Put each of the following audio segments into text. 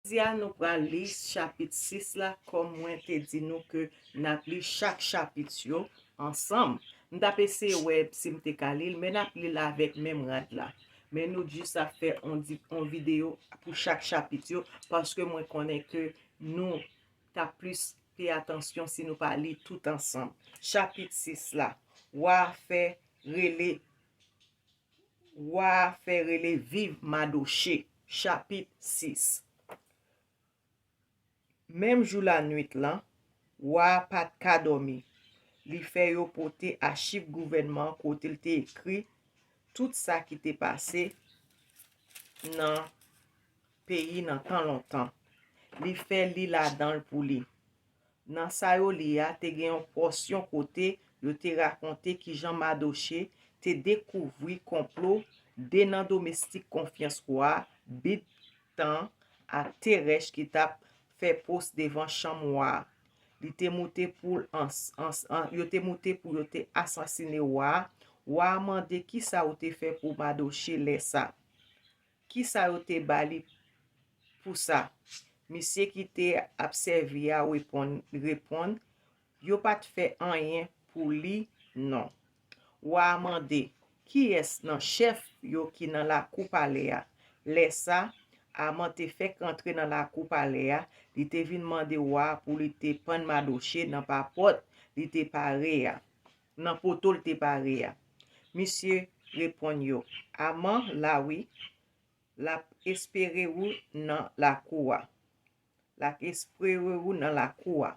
Zia nous pral li chapitre 6 là, comme moi te dit nous que n'a li chaque chapitre yo ensemble. M'ta pese web si m'te kalil, mais n'a li la avec même rad là. Mais nous juste à faire on vidéo pour chaque chapitre yo, parce que moi connais que nous ta plus pay attention si nous pas li tout ensemble. Chapitre 6 là, wa fait rele vive Madoché. Chapitre 6. Même jour la nuit là, wa pat ka dormi. Li fait yo pote archive gouvernement côté il te écrit tout ça qui t'est passé dans pays dans tant longtemps. Li fait li la dans pour li. Dans sa yo li a te gen yon portion côté yo te raconté qui Jean Madoché te découvri complot de nan domestique confiance quoi bit temps à Teresh qui t'a fait poste devant chambre. Li te monté pour yo te monté pour yo te assassiner wa mande qui ça ou te fait pour Madoché lè ça. Qui ça ou te bali pour ça. Monsieur qui te observé a répond yo pas fait rien pour lui non. Wa mande qui est nan chef yo qui nan la coupe palais a. Lè ça Amant te fait rentrer dans la coupe palais a, li te vin mande wa pour li te prendre Madoché dans papot, li te paré a. Nan poto li te paré a. Monsieur répond yo, amant la oui, la espérer ou dans la cour. La espérer ou dans la cour.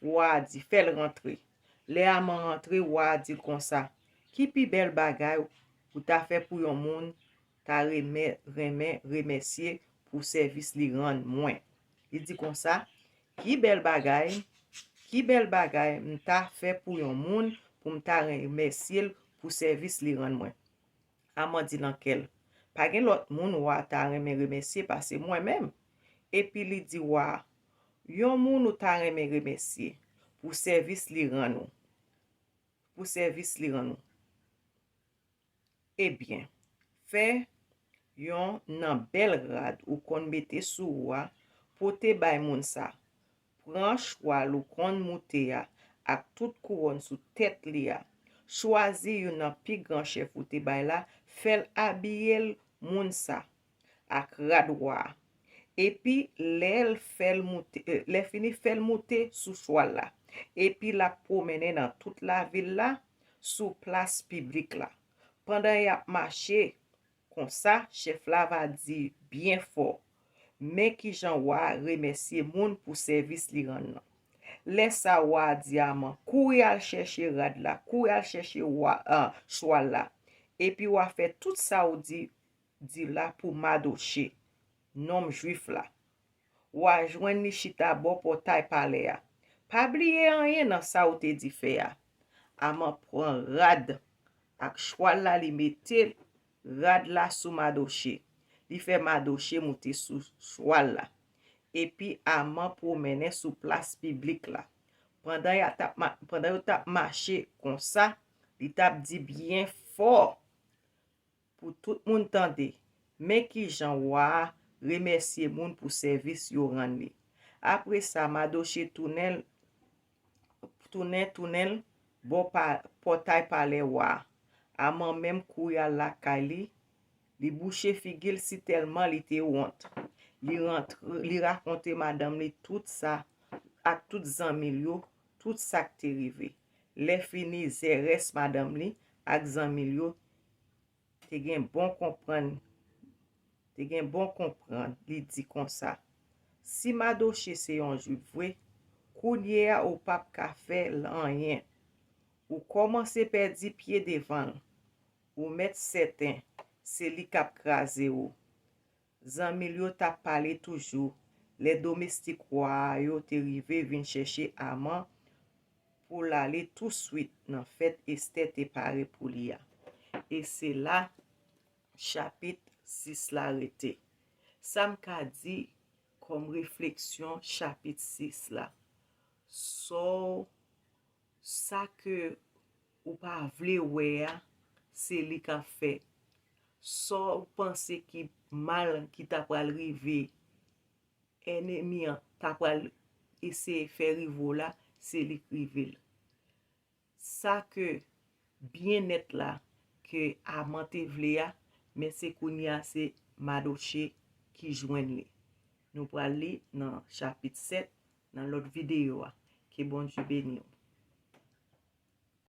Wa di fait rentrer. Le amant rentrer wa di comme ça. Qui pi bel bagay ou ta fait pour yon moun ta remercier pour service li rend moins. Il dit comme ça, qui bel bagay m'ta fait pour yon moun pour m'ta remercier pour service li rend moins. Amant dit lankel. Pa gen l'autre moun wa ta remercier parce que moi-même. Et puis li dit wa, yon moun ou ta remercier pour service li rend nous. Pour service li rend nous. Eh bien, fait yon nan bel rad ou kon mette sou wa pote bay moun sa. Pran chwal ou kon moute ya ak tout couronne sou tête li ya. Choisi yon nan pi grand chef ou te bay la, fel abiyel moun sa ak rad wa. Epi lè fini fel moute sou chwal la. Epi la promene dans toute la ville la sous place publique la. Pendant y a marché comme ça, chef la va dire bien fort. Mais qui j'en wa remercier moun pour service li rend nan. Laisse sa wa diamant, courir al chercher rad la, courir al chercher chwal la. Et puis wa fait tout ça ou dit là pour Madoché, nom juif la. Wa joindre ni chita bo portail palais a. Pa bliye rien dans ça ou te di fait a. Amant prend rad ak chwal la li mette rad la sou Madoché. Li fait Madoché monter sou chwal la. Et puis amant promene sou place publique la. Pendant yo tap marché comme ça, li tap dit bien fort pour tout moun tande. Mais qui jan wa remercier moun pour service yo rend li. Après ça, Madoché tournel bon portail palais wa. Amant même kouya la kali, li bouche figil si tellement li te honte. Li raconte madame li tout ça ak tout zanmil yo, tout ça qui te rive. Le fini zeres madame li ak zanmil yo te gen bon comprendre. Li dit comme ça. Si Madoché c'est yon juif vrai, kounye a ou pap ka fe rien. Ou commence perdi pied devant. Ou met certain, c'est li kap krasé ou. Zanmil yo t'a parlé toujours. Les domestiques wa yo te rive vin chercher amant pour l'aller tout de suite dans fête Esther te paré pour li a. Et c'est là chapitre 6 la rete. Ça m'ka dit comme réflexion chapitre 6 là. So ça que ou pa vle wè a, c'est li ka fait. So ou pense ki mal qui t'a pral rive ennemi an ta pral essayer faire rivo là, c'est li krivel. Ça que bien net là que amante vle ya, mais c'est kounya c'est Madoche qui joigne li. Nous pral li dans chapitre 7 dans l'autre vidéo. Que bon Dieu bénisse.